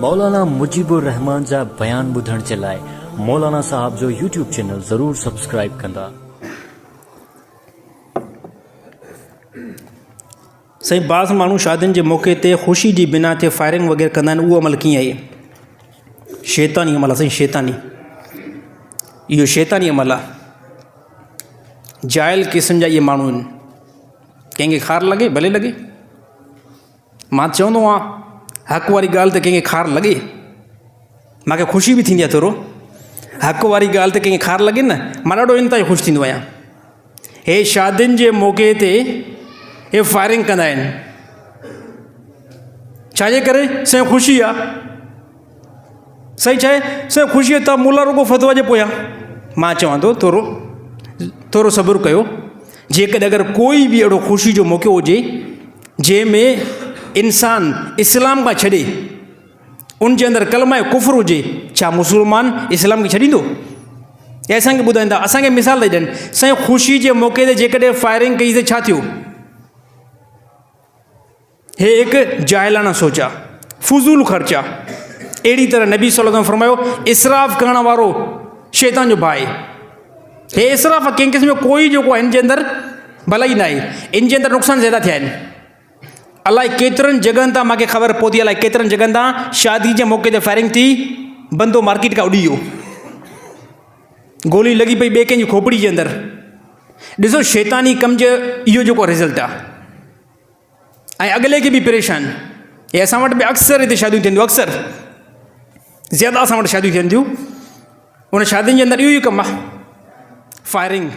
मौलाना मुजीबुर रहमान जा बयान ॿुधण जे लाइ मौलाना साहब जो यूट्यूब चैनल ज़रूर सब्सक्राइब कंदा। साईं बाज़ माण्हू शादियुनि जे मौक़े ते ख़ुशी जी बिना ते फायरिंग वग़ैरह कंदा आहिनि, उहो अमल कीअं आहे? शैतानी अमल आहे साईं, शैतानी, इहो शैतानी अमल आहे। जाइल क़िस्म जा इहे माण्हू आहिनि। कंहिंखे खार लॻे भले लॻे, मां चवंदो आहियां हक़ वारी ॻाल्हि ते कंहिंखे खार लॻे, मूंखे ख़ुशी बि थींदी आहे थोरो। हक़ वारी ॻाल्हि ते कंहिंखे खार लॻे न, मां ॾाढो इंतिहाई ख़ुशि थींदो आहियां। हे शादियुनि जे मौक़े ते हे फायरिंग कंदा आहिनि, छाजे करे? साईं ख़ुशी आहे। सही छा आहे? साईं ख़ुशी आहे। तव्हां मुला रुगो फतवा जे पोयां। मां चवां थो थोरो सब्र कयो। जेकॾहिं अगरि कोई बि अहिड़ो ख़ुशी जो मौक़ो हुजे जंहिंमें इंसान इस्लाम खां छॾे, उन जे अंदरि कलमा कुफ़र हुजे, छा मुस्लमान इस्लाम खे छॾींदो? ऐं असांखे ॿुधाईंदा, असांखे मिसाल ॾेई ॾियनि। साईं ख़ुशी जे मौक़े ते जेकॾहिं फायरिंग कई त छा थियो? हे हिकु जाइलाना सोच आहे, फज़ूल ख़र्च आहे। अहिड़ी तरह नबी सल्लल्लाहु अलैहि वसल्लम फरमायो इसराफ़ करण वारो शैतान जो भाउ आहे। हे इसराफ़ कंहिं क़िस्म जो कोई जेको आहे हिन जे अंदरि भलाई न आहे, इन जे अंदरि नुक़सान ज़्यादा थिया आहिनि। अलाए केतिरनि जॻहनि तां मूंखे ख़बर पहुती, अलाए केतिरनि जॻहनि तां शादी जे मौक़े ते फायरिंग थी, बंदो मार्केट खां उॾी वियो, गोली लॻी पई ॿिए कंहिंजी खोपड़ी जे अंदरि। ॾिसो शैतानी कम जो इहो जेको रिज़ल्ट आहे, ऐं अॻिले खे बि परेशान। हे असां वटि बि अक्सर हिते शादियूं थींदियूं, अक्सर ज़्यादा असां वटि शादियूं थियनि थियूं। उन शादियुनि जे अंदरि इहो ई कमु आहे, फायरिंग।